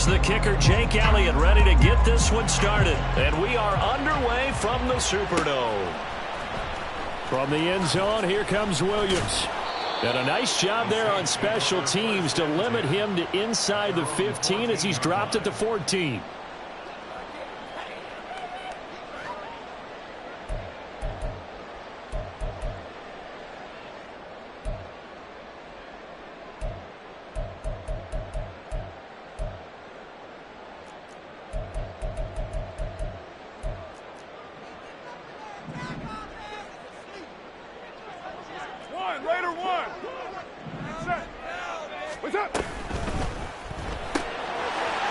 Here's the kicker, Jake Elliott, ready to get this one started. And we are underway from the Superdome. From the end zone, here comes Williams. And a nice job there on special teams to limit him to inside the 15 as he's dropped at the 14.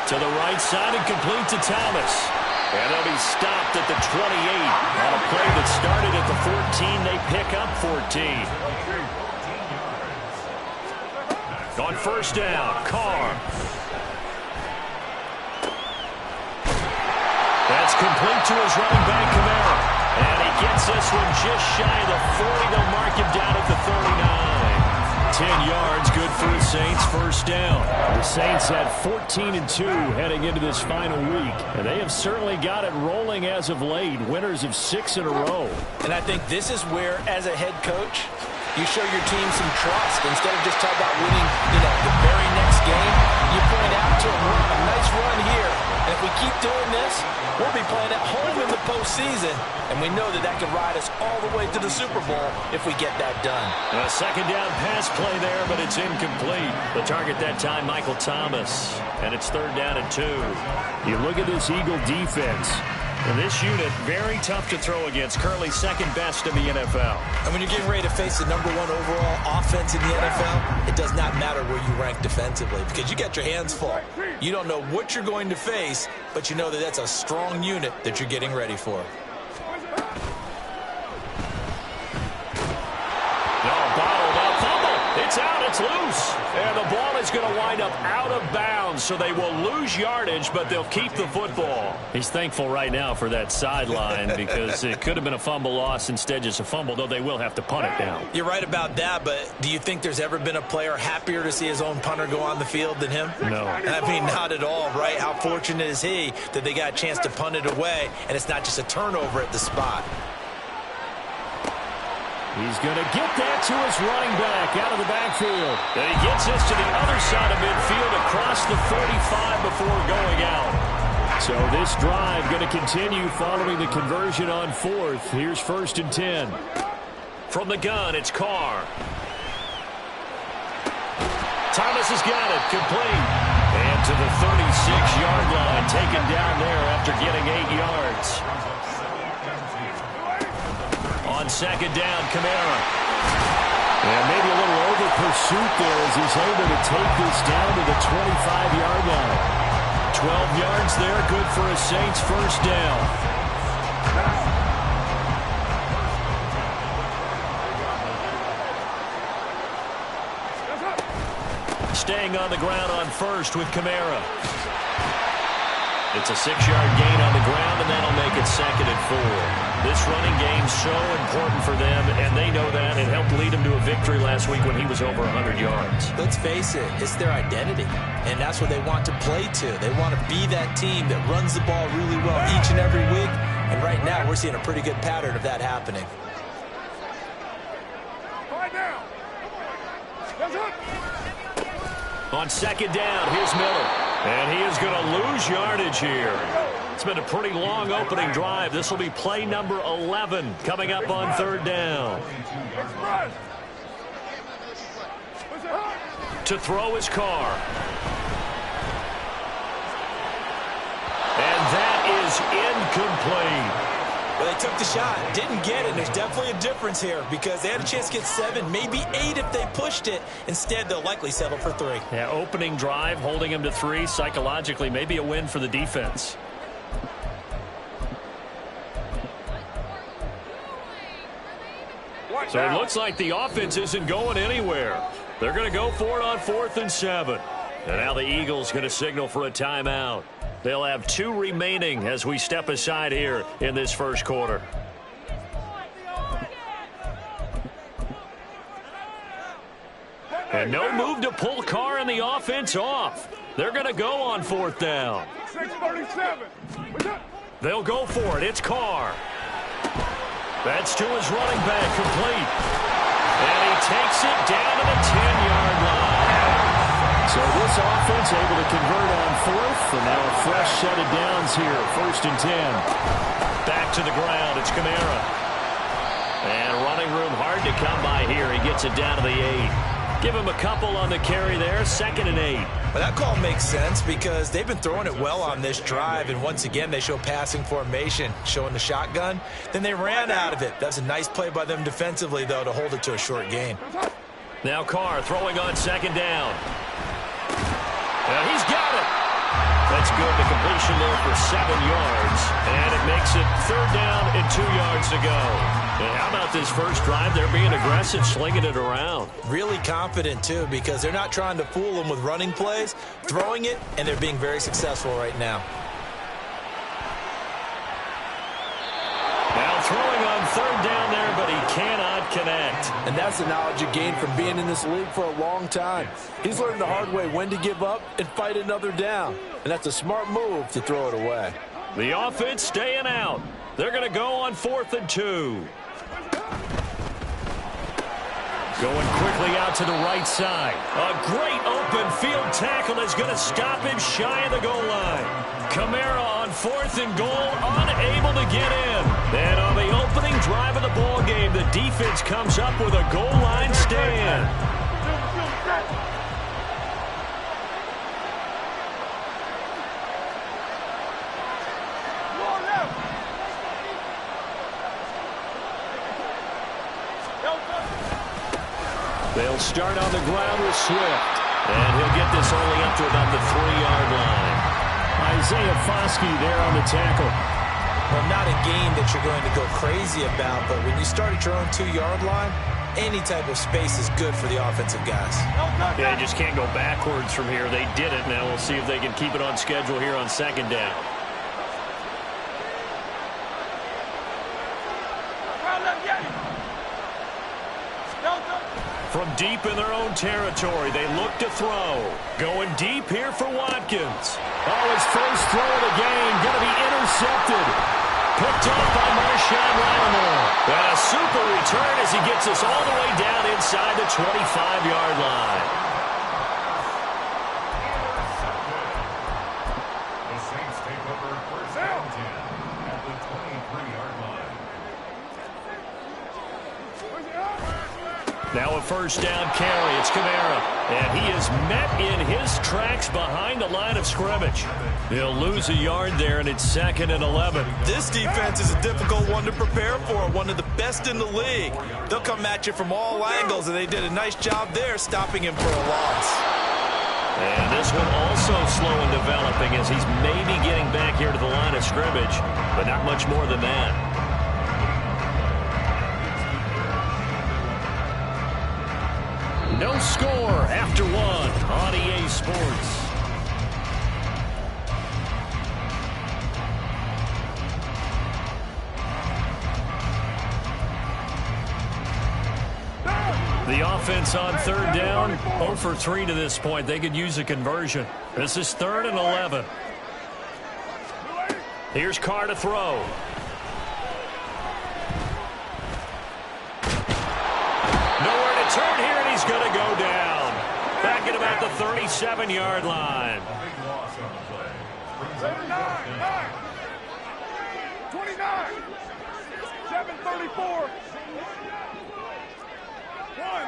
To the right side and complete to Thomas. And he'll be stopped at the 28. On a play that started at the 14, they pick up 14. On first down, Carr. That's complete to his running back, Kamara. And he gets this one just shy of the 40. They'll mark him down at the 39. 10 yards, good for the Saints, first down. The Saints at 14-2 heading into this final week. And they have certainly got it rolling as of late. Winners of 6 in a row. And I think this is where, as a head coach, you show your team some trust. Instead of just talking about winning, the very next game, you point out to them, a nice run here. And if we keep doing this, we'll be playing at home in the postseason. And we know that that can ride us all the way to the Super Bowl if we get that done. A second down pass play there, but it's incomplete. The target that time, Michael Thomas. And it's third down and 2. You look at this Eagle defense. And this unit, very tough to throw against. Currently second best in the NFL. And when you're getting ready to face the #1 overall offense in the NFL, it does not matter where you rank defensively because you got your hands full. You don't know what you're going to face, but you know that that's a strong unit that you're getting ready for. Bottled up, fumble. It's out, it's loose. And the ball is going to wind up out of bounds, so they will lose yardage, but they'll keep the football. He's thankful right now for that sideline because it could have been a fumble loss, instead just a fumble, though they will have to punt it down. You're right about that, but do you think there's ever been a player happier to see his own punter go on the field than him? No. I mean, not at all, right? How fortunate is he that they got a chance to punt it away, and it's not just a turnover at the spot. He's going to get that to his running back out of the backfield. And he gets this to the other side of midfield across the 45 before going out. So this drive going to continue following the conversion on 4th. Here's 1st and 10. From the gun, it's Carr. Thomas has got it, complete. And to the 36-yard line, taken down there after getting 8 yards. On second down, Kamara. And maybe a little over pursuit there as he's able to take this down to the 25-yard line. 12 yards there, good for a Saints first down. Staying on the ground on first with Kamara. It's a 6-yard gain on the ground, and that'll make it 2nd and 4. This running game's so important for them, and they know that. It helped lead them to a victory last week when he was over 100 yards. Let's face it, it's their identity, and that's what they want to play to. They want to be that team that runs the ball really well each and every week, and right now we're seeing a pretty good pattern of that happening. On second down, here's Miller. And he is going to lose yardage here. It's been a pretty long opening drive. This will be play number 11 coming up on third down. To throw his Carr. And that is incomplete. Well, they took the shot, didn't get it. There's definitely a difference here because they had a chance to get 7, maybe 8 if they pushed it. Instead, they'll likely settle for 3. Yeah, opening drive, holding him to 3. Psychologically, maybe a win for the defense. So it looks like the offense isn't going anywhere. They're going to go for it on 4th and 7. And now the Eagles going to signal for a timeout. They'll have 2 remaining as we step aside here in this first quarter. And no move to pull Carr and the offense off. They're going to go on 4th down. 637. They'll go for it. It's Carr. That's to his running back, complete. And he takes it down to the 10-yard line. So this offense able to convert on 4th, and now a fresh set of downs here, 1st and 10. Back to the ground. It's Kamara. And running room hard to come by here. He gets it down to the 8. Give him a couple on the carry there, 2nd and 8. Well, that call makes sense because they've been throwing it well on this drive, and once again they show passing formation, showing the shotgun. Then they ran out of it. That's a nice play by them defensively, though, to hold it to a short gain. Now Carr throwing on 2nd down. He's got it. That's good. The completion there for 7 yards, and it makes it 3rd down and 2 yards to go. And how about this first drive? They're being aggressive, slinging it around. Really confident, too, because they're not trying to fool them with running plays, throwing it, and they're being very successful right now. Now throwing on 3rd down there, but he cannot connect. And that's the knowledge you gain from being in this league for a long time. He's learned the hard way when to give up and fight another down. And that's a smart move to throw it away. The offense staying out. They're going to go on 4th and 2. Going quickly out to the right side. A great open field tackle is going to stop him shy of the goal line. Kamara on 4th and goal, unable to get in. And on the opening drive of the ball game, the defense comes up with a goal line stand. They'll start on the ground with Swift. And he'll get this only up to about the 3-yard line. Isaiah Foskey there on the tackle. Well, not a game that you're going to go crazy about, but when you start at your own 2-yard line, any type of space is good for the offensive guys. Yeah, they just can't go backwards from here. They did it. Now we'll see if they can keep it on schedule here on 2nd down. From deep in their own territory, they look to throw. Going deep here for Watkins. Oh, his first throw of the game going to be intercepted. Picked off by Marshawn Lattimore. And a super return as he gets us all the way down inside the 25-yard line. The Saints take over 1st and 10 at the 23-yard line. Now a 1st down carry. It's Kamara. And he is met in his tracks behind the line of scrimmage. He'll lose a yard there, and it's 2nd and 11. This defense is a difficult one to prepare for, one of the best in the league. They'll come at you from all angles, and they did a nice job there stopping him for a loss. And this one also slow in developing as he's maybe getting back here to the line of scrimmage, but not much more than that. No score after 1 on EA Sports. The offense on 3rd down, 0 for 3 to this point. They could use a conversion. This is 3rd and 11. Here's Carr to throw. Nowhere to turn here, and he's going to go down. Back at about the 37-yard line. Big loss on the play. 9, 29, 734.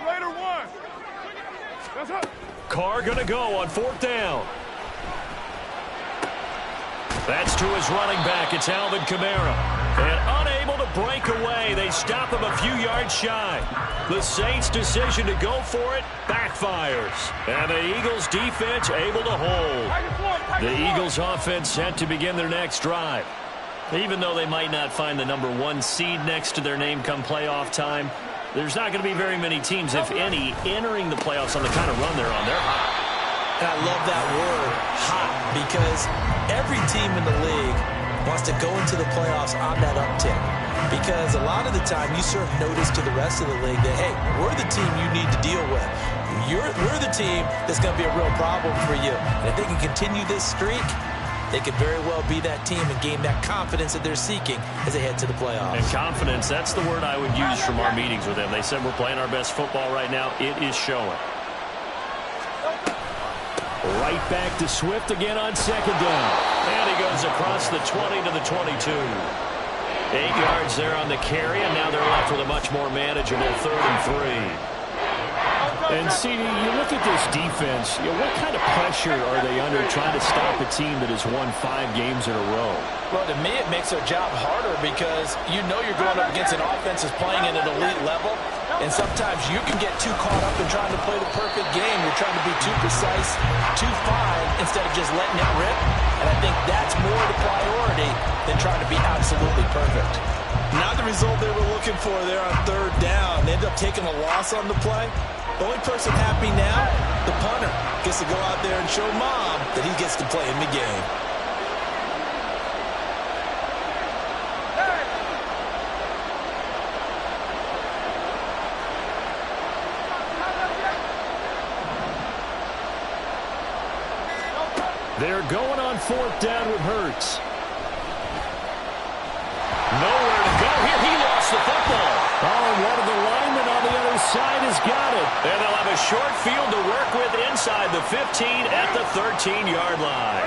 Later one. That's up. Carr going to go on 4th down. That's to his running back. It's Alvin Kamara. And unable to break away. They stop him a few yards shy. The Saints' decision to go for it backfires. And the Eagles' defense able to hold. The Eagles' offense set to begin their next drive. Even though they might not find the number 1 seed next to their name come playoff time, there's not going to be very many teams, if any, entering the playoffs on the kind of run they're on. They're hot. And I love that word, hot, because every team in the league wants to go into the playoffs on that uptick. Because a lot of the time you serve notice to the rest of the league that, hey, we're the team you need to deal with. We're the team that's going to be a real problem for you. And if they can continue this streak, they could very well be that team and gain that confidence that they're seeking as they head to the playoffs. And confidence, that's the word I would use from our meetings with them. They said we're playing our best football right now. It is showing. Right back to Swift again on second down. And he goes across the 20 to the 22. 8 yards there on the carry, and now they're left with a much more manageable 3rd and 3. And, CD, you look at this defense, what kind of pressure are they under trying to stop a team that has won 5 games in a row? Well, to me, it makes their job harder because you know you're going up against an offense that's playing at an elite level, and sometimes you can get too caught up in trying to play the perfect game. You're trying to be too precise, too fine, instead of just letting it rip. And I think that's more the priority than trying to be absolutely perfect. Not the result they were looking for there on 3rd down. They ended up taking a loss on the play. The only person happy now, the punter, gets to go out there and show Mom that he gets to play in the game. They're going on 4th down with Hurts. Nowhere to go here. He lost the football. Oh, and one of the linemen on the other side has got it. And they'll have a short field to work with inside the 15 at the 13-yard line.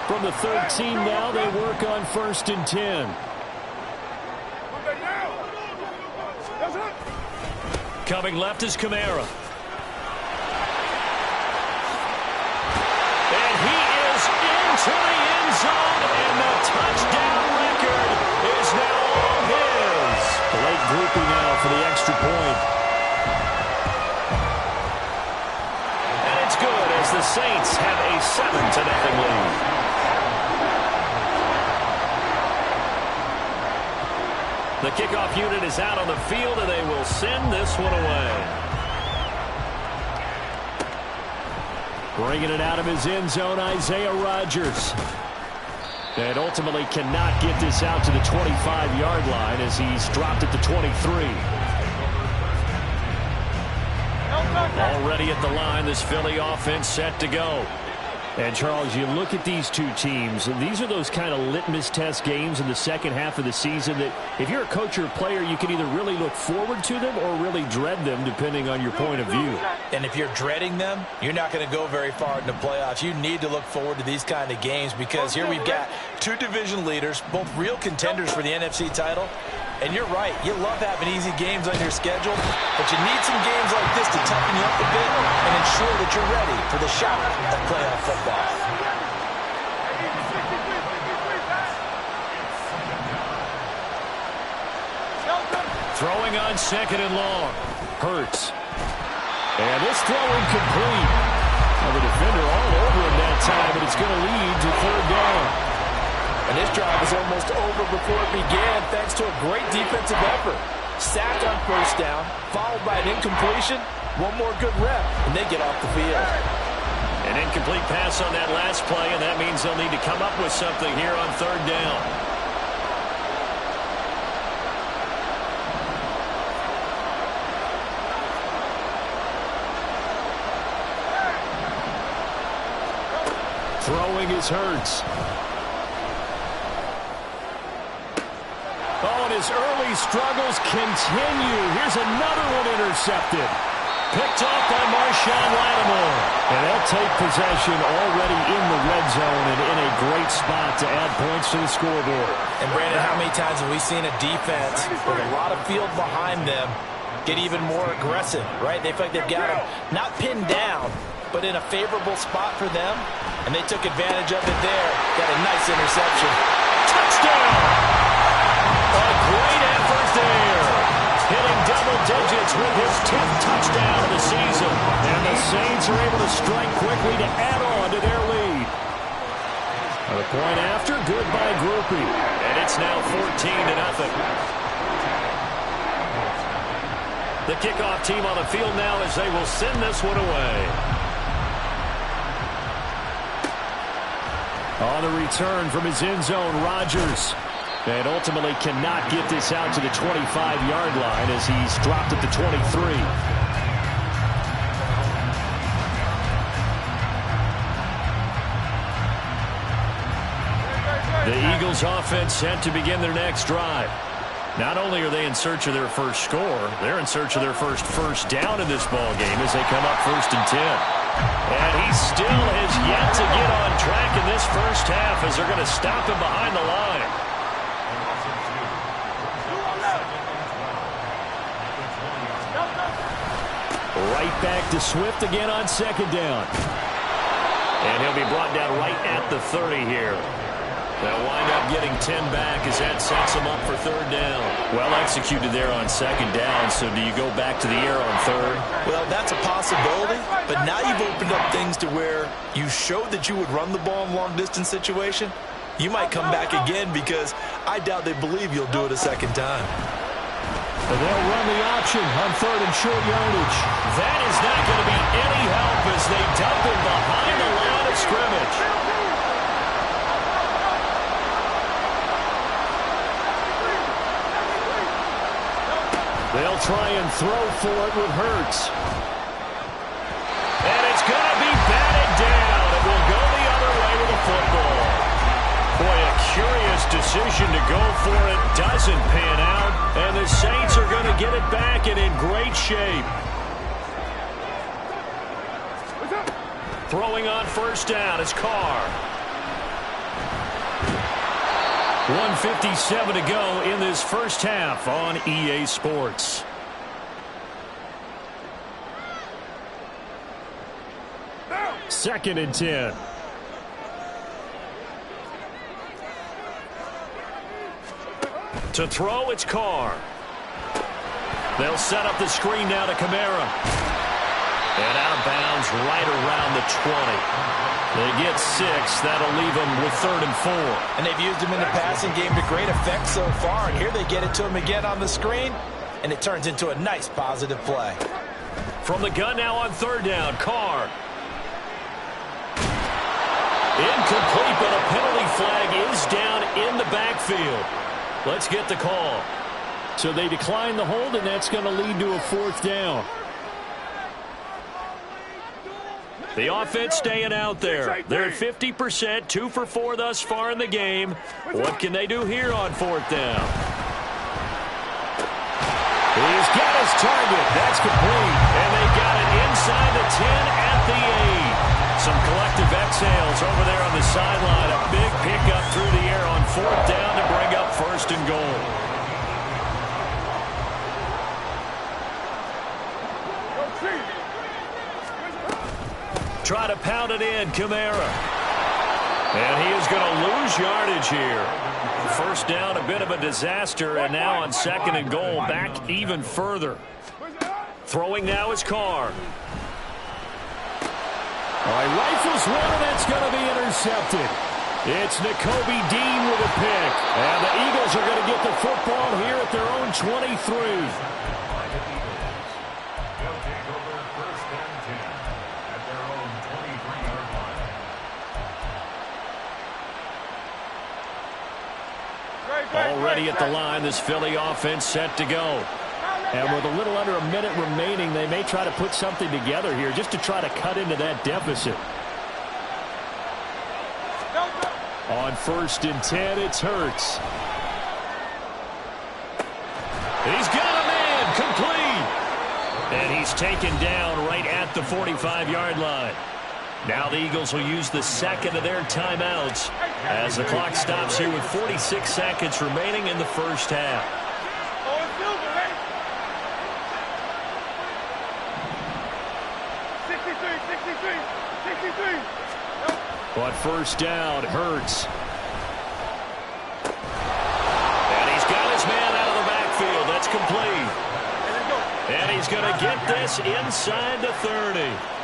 From the 13 now, they work on 1st and 10. Coming left is Kamara. And he is into the end zone, and the touchdown record is now all his. Late grouping now for the extra point. And it's good as the Saints have a 7-0 lead. The kickoff unit is out on the field, and they will send this one away. Bringing it out of his end zone, Isaiah Rodgers. And ultimately cannot get this out to the 25-yard line as he's dropped at the 23. Already at the line, this Philly offense set to go. And, Charles, you look at these two teams, and these are those kind of litmus test games in the second half of the season that if you're a coach or a player, you can either really look forward to them or really dread them, depending on your point of view. And if you're dreading them, you're not going to go very far in the playoffs. You need to look forward to these kind of games because here we've got 2 division leaders, both real contenders for the NFC title. And you're right, you love having easy games on your schedule, but you need some games like this to toughen you up a bit and ensure that you're ready for the shock of playoff football. Throwing on 2nd and long. Hurts. And this throw incomplete. Well, the defender all over him that time, but it's going to lead to 3rd down. And this drive was almost over before it began thanks to a great defensive effort. Sacked on 1st down, followed by an incompletion. One more good rep, and they get off the field. An incomplete pass on that last play, and that means they'll need to come up with something here on 3rd down. Throwing is Hurts. Oh, and his early struggles continue. Here's another one intercepted. Picked off by Marshawn Lattimore. And they'll take possession already in the red zone and in a great spot to add points to the scoreboard. And, Brandon, how many times have we seen a defense with a lot of field behind them get even more aggressive, right? They feel like they've got them not pinned down, but in a favorable spot for them, and they took advantage of it there. Got a nice interception. Touchdown! A great effort there. Hitting double digits with his 10th touchdown of the season. And the Saints are able to strike quickly to add on to their lead. And a point after, good by Groupie. And it's now 14-0. The kickoff team on the field now as they will send this one away. On the return from his end zone, Rodgers. And ultimately cannot get this out to the 25-yard line as he's dropped at the 23. Eagles offense set to begin their next drive. Not only are they in search of their first score, they're in search of their first down in this ball game as they come up 1st and 10. And he still has yet to get on track in this first half as they're going to stop him behind the line. Right back to Swift again on 2nd down. And he'll be brought down right at the 30 here. They'll wind up getting 10 back as that sets them up for 3rd down. Well executed there on 2nd down, so do you go back to the air on 3rd? Well, that's a possibility, but now you've opened up things to where you showed that you would run the ball in long-distance situation. You might come back again because I doubt they believe you'll do it a 2nd time. And they'll run the option on 3rd and short yardage. That is not going to be any help as they dump him behind the line of scrimmage. They'll try and throw for it with Hurts. And it's going to be batted down. It will go the other way with the football. Boy, a curious decision to go for it. Doesn't pan out. And the Saints are going to get it back and in great shape. Throwing on 1st down is Carr. 1:57 to go in this first half on EA Sports. Second and 10. To throw, it's Carr. They'll set up the screen now to Kamara. And out of bounds right around the 20. They get 6. That'll leave them with 3rd and 4. And they've used him in the passing game to great effect so far. And here they get it to him again on the screen, and it turns into a nice positive play. From the gun now on 3rd down, Carr. Incomplete, but a penalty flag is down in the backfield. Let's get the call. So they decline the hold, and that's going to lead to a 4th down. The offense staying out there. They're at 50%, 2 for 4 thus far in the game. What can they do here on 4th down? He's got his target. That's complete. And they got it inside the 10 at the 8. Some collective exhales over there on the sideline. A big pickup through the air on 4th down to bring up 1st and goal. Try to pound it in, Kamara. And he is going to lose yardage here. 1st down, a bit of a disaster, and now on 2nd and goal, back even further. Throwing now is Carr. All right, rifles one, and that's going to be intercepted. It's Nakobe Dean with a pick. And the Eagles are going to get the football here at their own 23. Already at the line, this Philly offense set to go. And with a little under a minute remaining, they may try to put something together here just to try to cut into that deficit. On 1st and 10, it's Hurts. He's got a man, complete. And he's taken down right at the 45-yard line. Now the Eagles will use the 2nd of their timeouts as the clock stops here with 46 seconds remaining in the first half. On 1st down, Hurts. And he's got his man out of the backfield. That's complete. And he's going to get this inside the 30.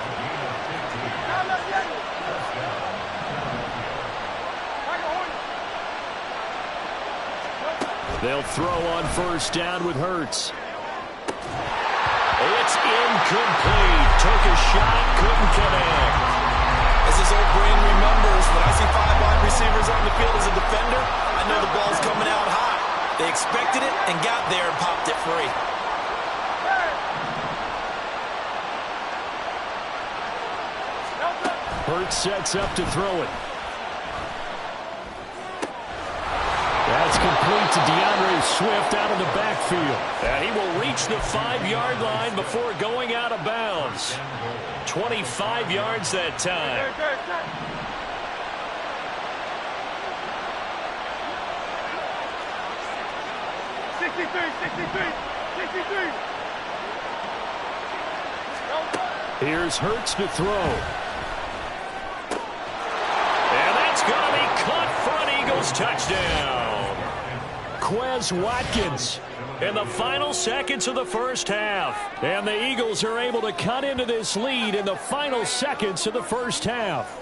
They'll throw on 1st down with Hurts. It's incomplete. Took a shot, couldn't connect. As his old brain remembers, when I see 5 wide receivers on the field as a defender, I know the ball's coming out high. They expected it and got there and popped it free. Hurts sets up to throw it. It's complete to DeAndre Swift out of the backfield. And he will reach the 5-yard line before going out of bounds. 25 yards that time. Here's Hurts to throw. And that's going to be caught for an Eagles touchdown. Quez Watkins. In the final seconds of the first half. And the Eagles are able to cut into this lead in the final seconds of the first half.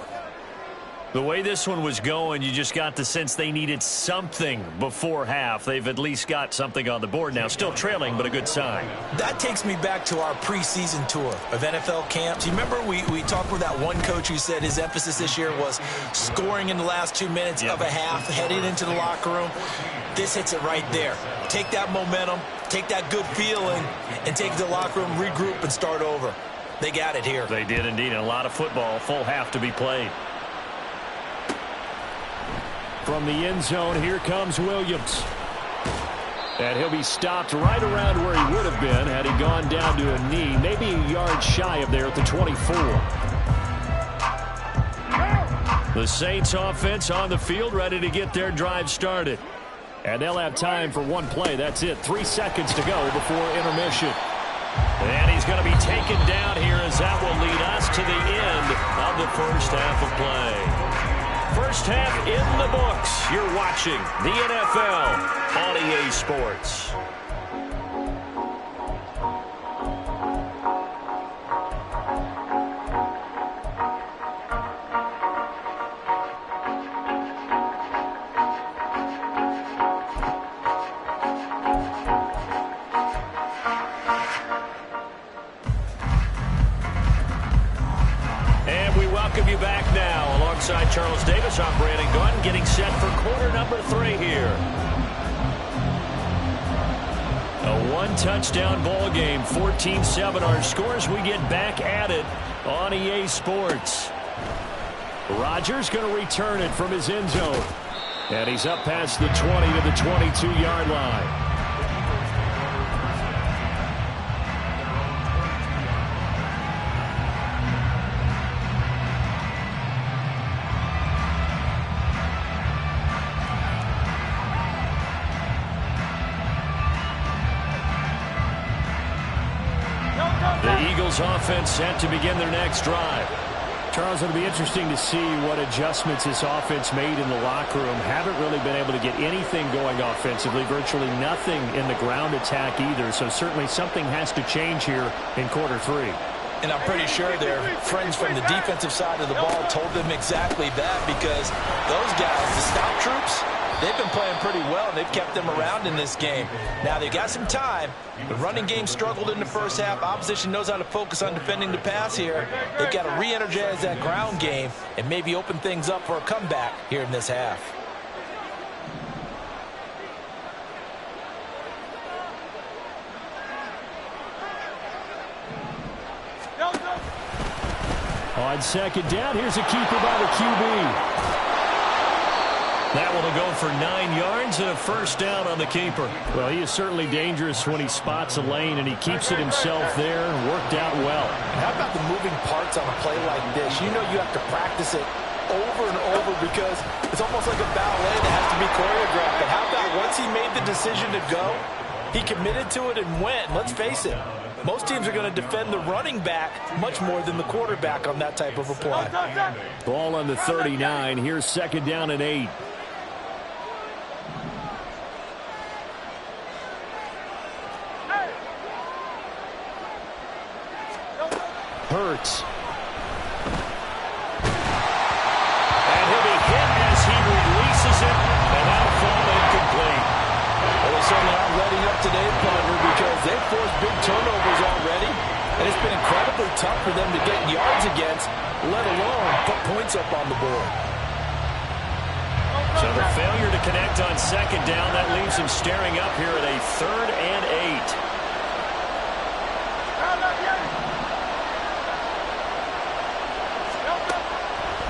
The way this one was going, you just got the sense they needed something before half. They've at least got something on the board now. Still trailing, but a good sign. That takes me back to our preseason tour of NFL camps. You remember we talked with that one coach who said his emphasis this year was scoring in the last 2 minutes of a half, heading into the locker room. This hits it right there. Take that momentum, take that good feeling, and take it to the locker room, regroup, and start over. They got it here. They did indeed. And a lot of football, full half to be played. From the end zone, here comes Williams. And he'll be stopped right around where he would have been had he gone down to a knee, maybe a yard shy of there at the 24. The Saints offense on the field, ready to get their drive started. And they'll have time for one play. That's it. 3 seconds to go before intermission. And he's going to be taken down here as that will lead us to the end of the first half of play. First half in the books. You're watching the NFL on EA Sports. You back now alongside Charles Davis. I'm Brandon Gaudin getting set for quarter number 3 here. A one-touchdown ball game, 14-7 our scores. We get back at it on EA Sports. Rodgers going to return it from his end zone. And he's up past the 20 to the 22-yard line. Offense set to begin their next drive. Charles, it'll be interesting to see what adjustments this offense made in the locker room. Haven't really been able to get anything going offensively, virtually nothing in the ground attack either, so certainly something has to change here in quarter 3. And I'm pretty sure their friends from the defensive side of the ball told them exactly that, because those guys, the scout troops, they've been playing pretty well, and they've kept them around in this game. Now, they've got some time. The running game struggled in the first half. Opposition knows how to focus on defending the pass here. They've got to re-energize that ground game and maybe open things up for a comeback here in this half. On second down, here's a keeper by the QB. That will go for 9 yards and a first down on the keeper. Well, he is certainly dangerous when he spots a lane, and he keeps it himself there. Worked out well. How about the moving parts on a play like this? You know you have to practice it over and over because it's almost like a ballet that has to be choreographed. But how about once he made the decision to go, he committed to it and went. And let's face it, most teams are going to defend the running back much more than the quarterback on that type of a play. Ball on the 39. Here's second down and 8. Hurts. And he'll be hit as he releases it, and that'll fall incomplete. Well, they certainly aren't letting up today, partner, because they've forced big turnovers already, and it's been incredibly tough for them to get yards against, let alone put points up on the board. So the failure to connect on second down, that leaves him staring up here at a 3rd and 8.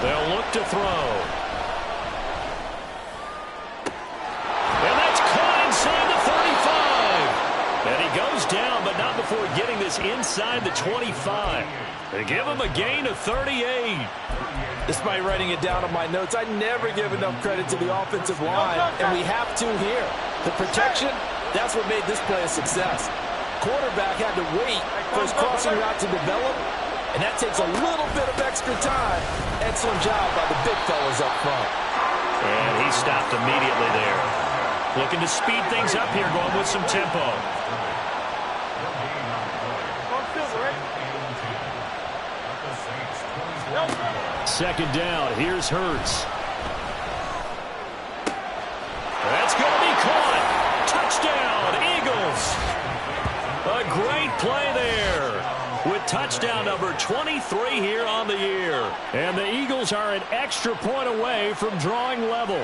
They'll look to throw. And before getting this inside the 25. They give him a gain of 38. Despite writing it down on my notes, I never give enough credit to the offensive line, and we have to here. The protection, that's what made this play a success. Quarterback had to wait for his crossing route to develop, and that takes a little bit of extra time. Excellent job by the big fellas up front. And he stopped immediately there. Looking to speed things up here, going with some tempo. Second down, here's Hurts. That's going to be caught. Touchdown, Eagles. A great play there with touchdown number 23 here on the year. And the Eagles are an extra point away from drawing level.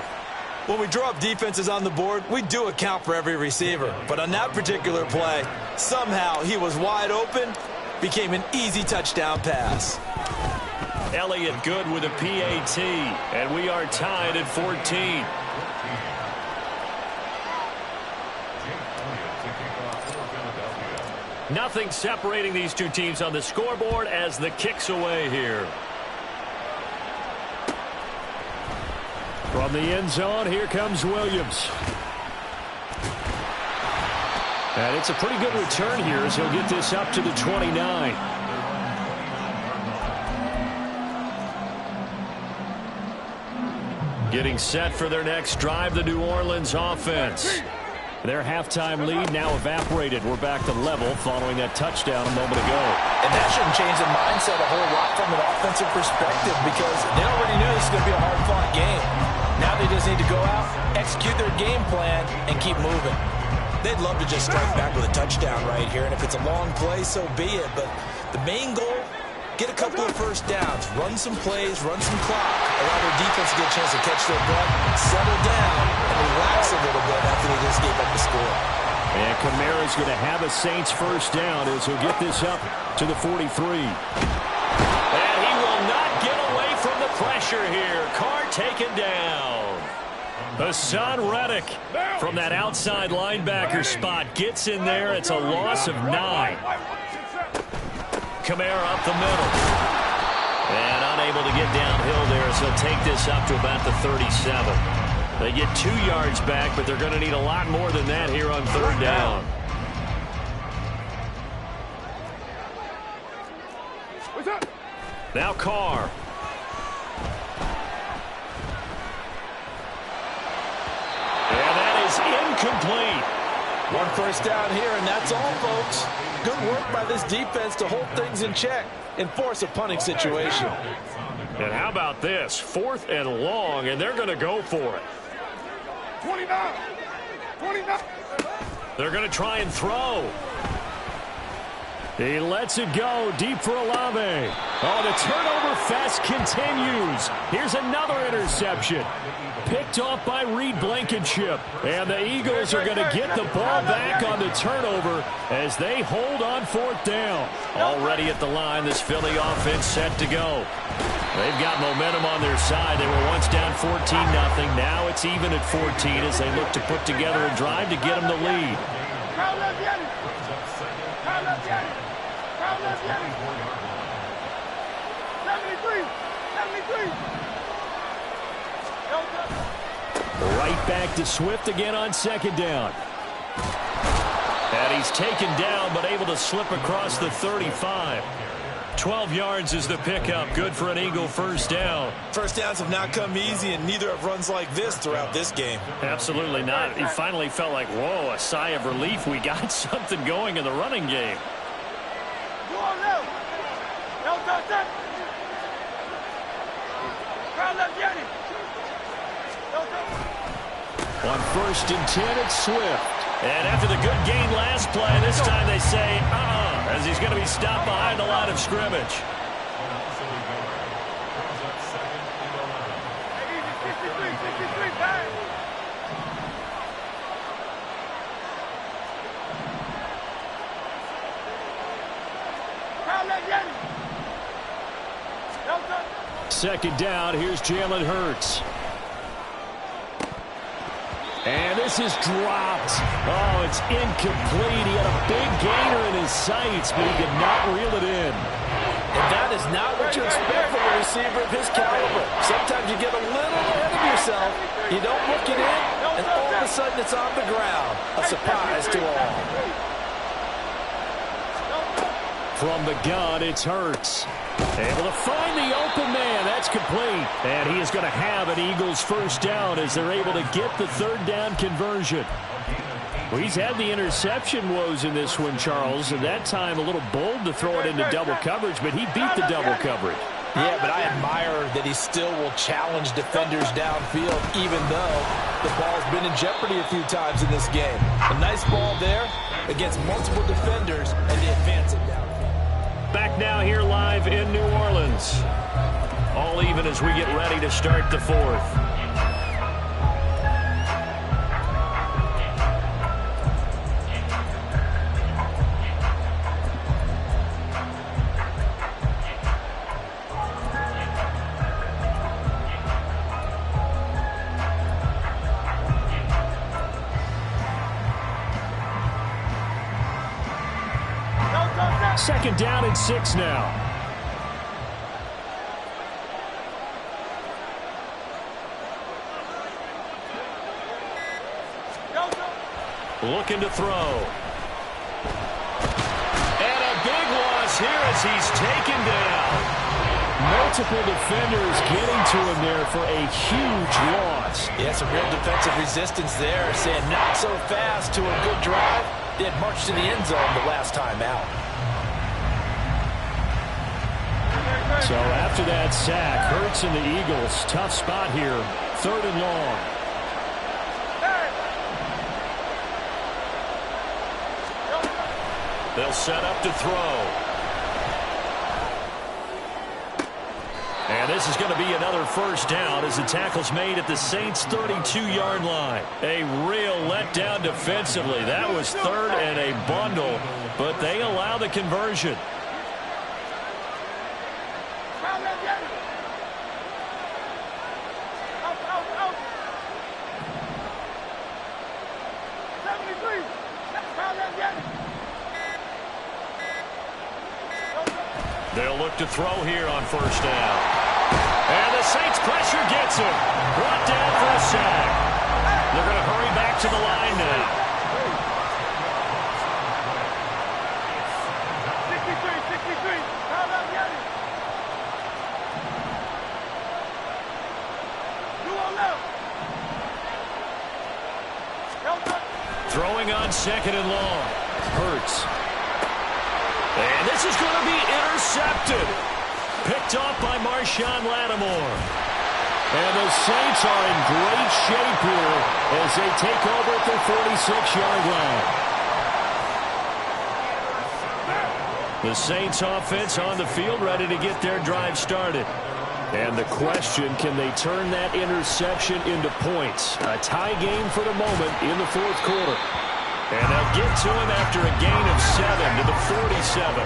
When we draw up defenses on the board, we do account for every receiver. But on that particular play, somehow he was wide open, became an easy touchdown pass. Elliott good with a PAT, and we are tied at 14. Nothing separating these two teams on the scoreboard as the kick's away here. From the end zone, here comes Williams. And it's a pretty good return here as he'll get this up to the 29. Getting set for their next drive, the New Orleans offense. Their halftime lead now evaporated. We're back to level following that touchdown a moment ago. And that shouldn't change the mindset a whole lot from an offensive perspective because they already knew this was going to be a hard-fought game. Now they just need to go out, execute their game plan, and keep moving. They'd love to just strike back with a touchdown right here, and if it's a long play, so be it. But the main goal, get a couple of first downs, run some plays, run some clock, allow their defense to get a chance to catch their breath, settle down, and relax a little bit after they just gave up the score. And Kamara's going to have a Saints first down as he'll get this up to the 43. And he will not get away from the pressure here. Carr taken down. Hassan Reddick from that outside linebacker spot gets in there. It's a loss of 9. Kamara up the middle. And unable to get downhill there, so he'll take this up to about the 37. They get 2 yards back, but they're going to need a lot more than that here on third down. Now Carr. And that is incomplete. One first down here, and that's all, folks. Good work by this defense to hold things in check and force a punting situation. And how about this? 4th and long, and they're going to go for it. 29. They're going to try and throw. He lets it go deep for Olave. Oh, the turnover fest continues. Here's another interception. Picked off by Reed Blankenship. And the Eagles are going to get the ball back on the turnover as they hold on 4th down. Already at the line, this Philly offense set to go. They've got momentum on their side. They were once down 14-0. Now it's even at 14 as they look to put together a drive to get them the lead. Right back to Swift again on second down. And he's taken down but able to slip across the 35. 12 yards is the pickup. Good for an Eagle first down. First downs have not come easy, and neither have runs like this throughout this game. Absolutely not. He finally felt like, whoa, a sigh of relief. We got something going in the running game. On 1st and 10, it's Swift. And after the good gain last play, this time they say, as he's going to be stopped behind the line of scrimmage. Second down, here's Jalen Hurts. And this is dropped. Oh, it's incomplete. He had a big gainer in his sights, but he could not reel it in. And that is not what you expect from a receiver of his caliber. Sometimes you get a little ahead of yourself. You don't look it in, and all of a sudden it's on the ground. A surprise to all. From the gun, it's Hurts. Able to find the open man. That's complete. And he is going to have an Eagles first down as they're able to get the third down conversion. Well, he's had the interception woes in this one, Charles, and that time a little bold to throw it into double coverage, but he beat the double coverage. Yeah, but I admire that he still will challenge defenders downfield, even though the ball's been in jeopardy a few times in this game. A nice ball there against multiple defenders, and they advance it downfield. Back now here live in New Orleans. All even as we get ready to start the fourth. Second down and 6 now. Looking to throw. And a big loss here as he's taken down. Multiple defenders getting to him there for a huge loss. Yeah, some real defensive resistance there, saying not so fast to a good drive. They had marched to the end zone the last time out. So after that sack, Hurts and the Eagles, tough spot here, third and long. They'll set up to throw. And this is going to be another first down as the tackle's made at the Saints' 32-yard line. A real letdown defensively. That was third and a bundle, but they allow the conversion. They'll look to throw here on first down. And the Saints pressure gets him. Brought down for a sack. They're going to hurry back to the line now. 63. Throwing on second and long. Hurts. And this is going to be intercepted. Picked off by Marshawn Lattimore. And the Saints are in great shape here as they take over at the 46-yard line. The Saints offense on the field ready to get their drive started. And the question, can they turn that interception into points? A tie game for the moment in the fourth quarter. And they'll get to him after a gain of 7 to the 47.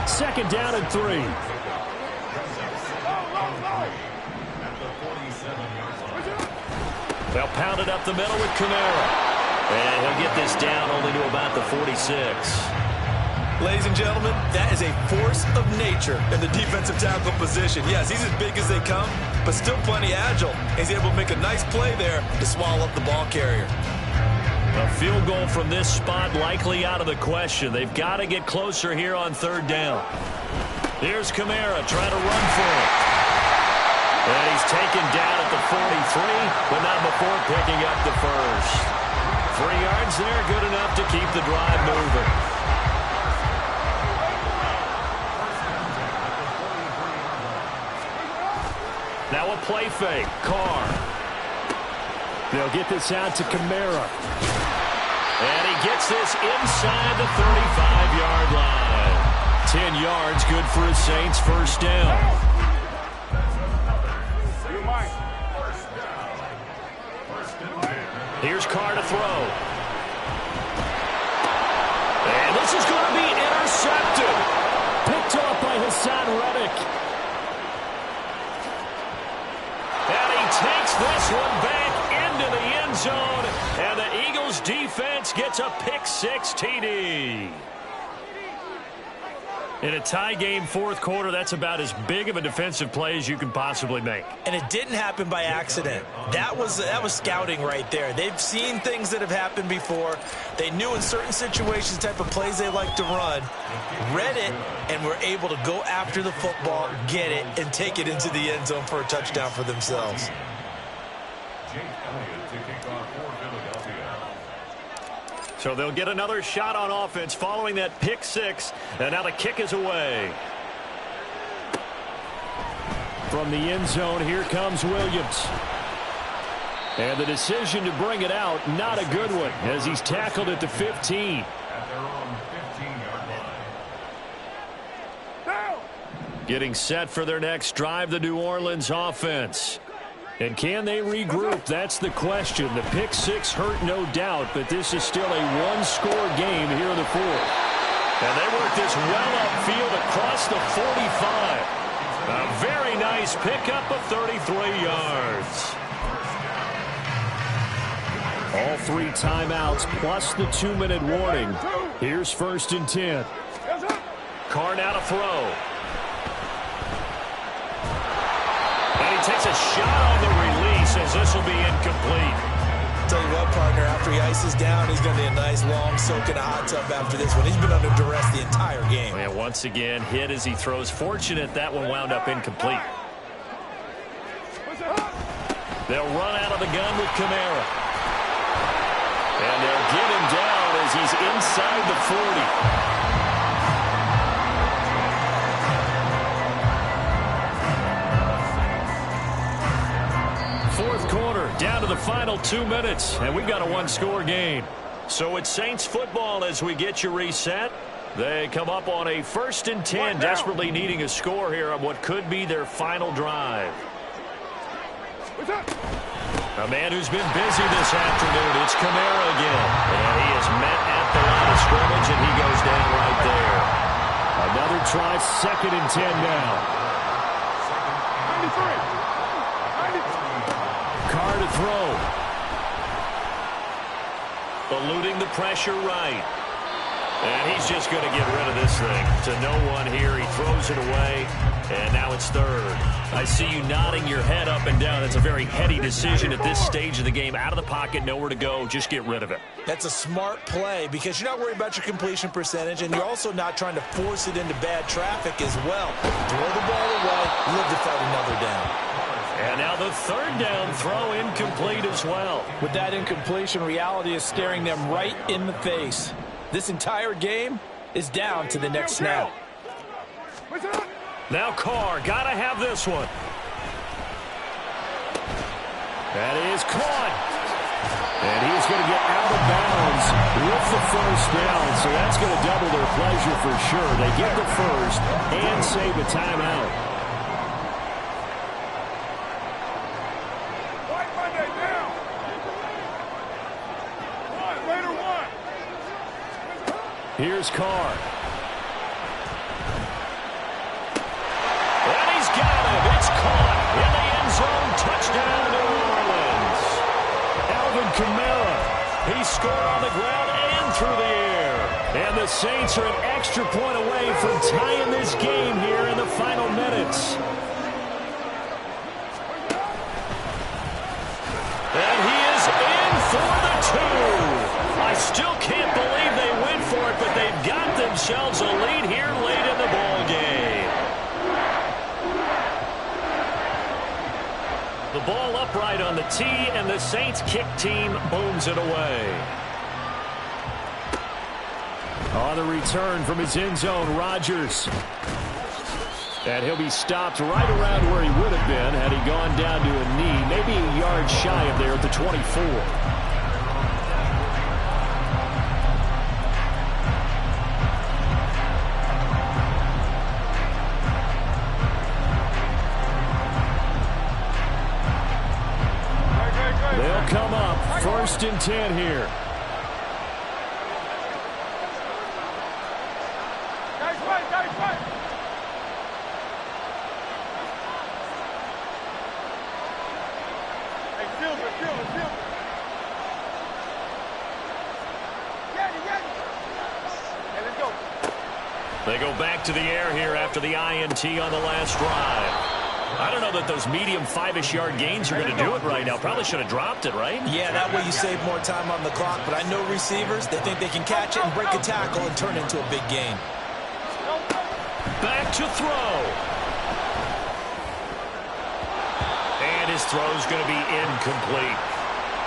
Second down and 3. They'll pound it up the middle with Kamara. And he'll get this down only to about the 46. Ladies and gentlemen, that is a force of nature in the defensive tackle position. Yes, he's as big as they come, but still plenty agile. He's able to make a nice play there to swallow up the ball carrier. A field goal from this spot likely out of the question. They've got to get closer here on third down. Here's Kamara trying to run for it. And he's taken down at the 43, but not before picking up the first. 3 yards there, good enough to keep the drive moving. Now a play fake. Carr. They'll get this out to Kamara. And he gets this inside the 35-yard line. 10 yards, good for his Saints first down. Here's Carr to throw. And this is going to be intercepted. Picked off by Hassan Reddick. And he takes this one back in into the end zone, and the Eagles defense gets a pick-6 TD. In a tie game fourth quarter, that's about as big of a defensive play as you can possibly make. And it didn't happen by accident. That was scouting right there. They've seen things that have happened before. They knew in certain situations the type of plays they like to run, read it, and were able to go after the football, get it, and take it into the end zone for a touchdown for themselves. So they'll get another shot on offense following that pick-6, and now the kick is away. From the end zone, here comes Williams. And the decision to bring it out, not a good one, as he's tackled at the 15. At their own 15-yard line. Getting set for their next drive, the New Orleans offense. And can they regroup? That's the question. The pick-6 hurt, no doubt, but this is still a one-score game here in the fourth. And they work this well upfield across the 45. A very nice pickup of 33 yards. All 3 timeouts plus the 2-minute warning. Here's 1st and 10. Carr now to throw. And he takes a shot on the release as this will be incomplete. Tell you what, partner, after he ices down, he's going to be a nice long soak in a hot tub after this one. He's been under duress the entire game. And once again, hit as he throws. Fortunate that one wound up incomplete. They'll run out of the gun with Kamara. And they'll get him down as he's inside the 40. Fourth quarter, down to the final 2 minutes, and we've got a one-score game. So it's Saints football as we get you reset. They come up on a 1st and 10, desperately needing a score here on what could be their final drive. A man who's been busy this afternoon, it's Kamara again. And he is met at the line of scrimmage, and he goes down right there. Another try, 2nd and 10 now. 93. Carr to throw. Eluding the pressure right. And he's just going to get rid of this thing. To no one here. He throws it away. And now it's 3rd. I see you nodding your head up and down. That's a very heady decision at this stage of the game. Out of the pocket, nowhere to go. Just get rid of it. That's a smart play because you're not worried about your completion percentage, and you're also not trying to force it into bad traffic as well. Throw the ball away, live to fight another down. And now the 3rd down throw incomplete as well. With that incompletion, reality is staring them right in the face. This entire game is down to the next snap. Now Carr, gotta have this one. That is caught. And he's going to get out of bounds with the 1st down. So that's going to double their pleasure for sure. They get the 1st and save a timeout. Here's Carr. And he's got him. It's caught in the end zone. Touchdown, New Orleans. Alvin Kamara. He scored on the ground and through the air. And the Saints are an extra point away from tying this game here in the final minutes. And he is in for the 2. I still can't believe they went for it, but they've got themselves a lead here late in the ball game. The ball upright on the tee, and the Saints kick team booms it away. On the return from his end zone, Rodgers. And he'll be stopped right around where he would have been had he gone down to a knee, maybe a yard shy of there at the 24. They'll come up 1st and 10 here. Hey, Silver. They go back to the air here after the INT on the last drive. I don't know that those medium 5-ish yard gains are going to do it right now. Probably should have dropped it, right? Yeah, that way you save more time on the clock. But I know receivers, they think they can catch it and break a tackle and turn it into a big gain. Back to throw. And his throw's going to be incomplete.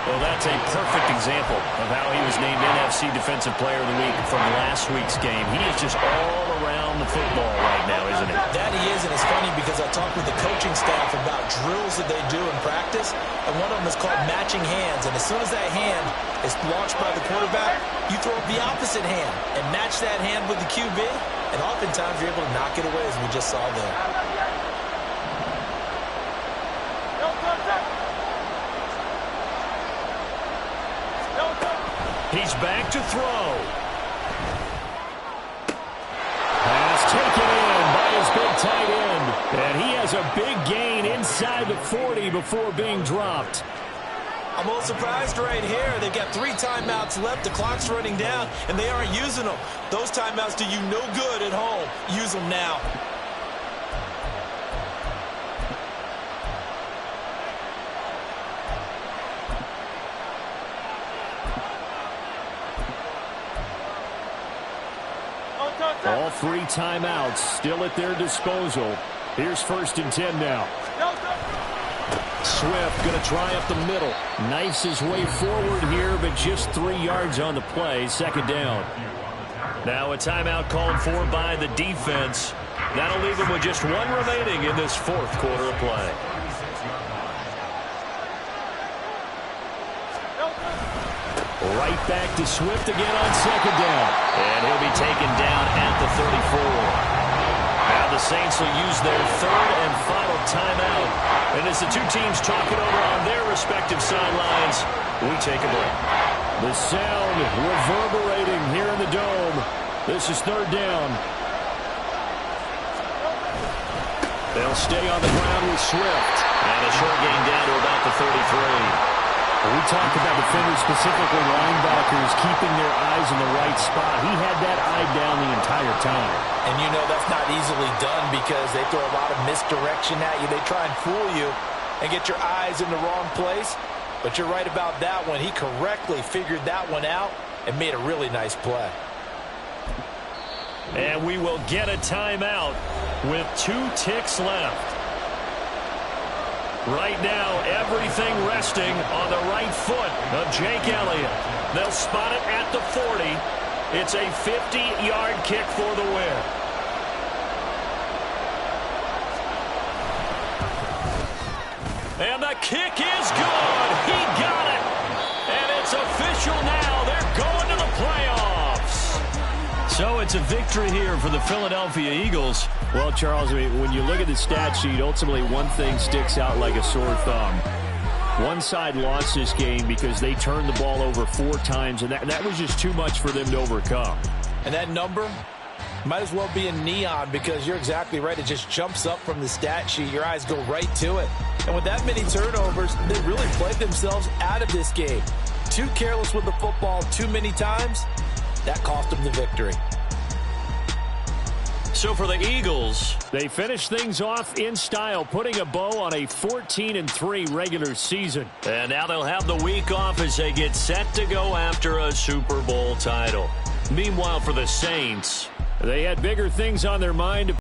Well, that's a perfect example of how he was named NFC Defensive Player of the Week from last week's game. He is just all around the football right now, isn't he? That he is, and it's funny because I talked with the coaching staff about drills that they do in practice, and one of them is called matching hands. And as soon as that hand is launched by the quarterback, you throw up the opposite hand and match that hand with the QB, and oftentimes you're able to knock it away, as we just saw there. He's back to throw. Pass taken in by his big tight end. And he has a big gain inside the 40 before being dropped. I'm a little surprised right here. They've got 3 timeouts left. The clock's running down, and they aren't using them. Those timeouts do you no good at home. Use them now. All 3 timeouts still at their disposal. Here's 1st and 10 now. Swift going to try up the middle. Knifes his way forward here, but just 3 yards on the play. 2nd down. Now a timeout called for by the defense. That'll leave them with just 1 remaining in this 4th quarter of play. Right back to Swift again on 2nd down. And he'll be taken down at the 34. Now the Saints will use their 3rd and final timeout. And as the 2 teams talk it over on their respective sidelines, we take a break. The sound reverberating here in the Dome. This is 3rd down. They'll stay on the ground with Swift. And a short gain down to about the 33. We talked about defenders, specifically linebackers, keeping their eyes in the right spot. He had that eye down the entire time. And you know that's not easily done because they throw a lot of misdirection at you. They try and fool you and get your eyes in the wrong place. But you're right about that one. He correctly figured that one out and made a really nice play. And we will get a timeout with 2 ticks left. Right now, everything resting on the right foot of Jake Elliott. They'll spot it at the 40. It's a 50-yard kick for the win. And the kick is good. He got it. And it's official now. They're going to the playoffs. So it's a victory here for the Philadelphia Eagles. Well, Charles, I mean, when you look at the stat sheet, ultimately one thing sticks out like a sore thumb. One side lost this game because they turned the ball over 4 times, and that was just too much for them to overcome. And that number might as well be in neon because you're exactly right. It just jumps up from the stat sheet. Your eyes go right to it. And with that many turnovers, they really played themselves out of this game. Too careless with the football too many times. That cost them the victory. So for the Eagles, they finish things off in style, putting a bow on a 14-3 regular season. And now they'll have the week off as they get set to go after a Super Bowl title. Meanwhile, for the Saints, they had bigger things on their mind.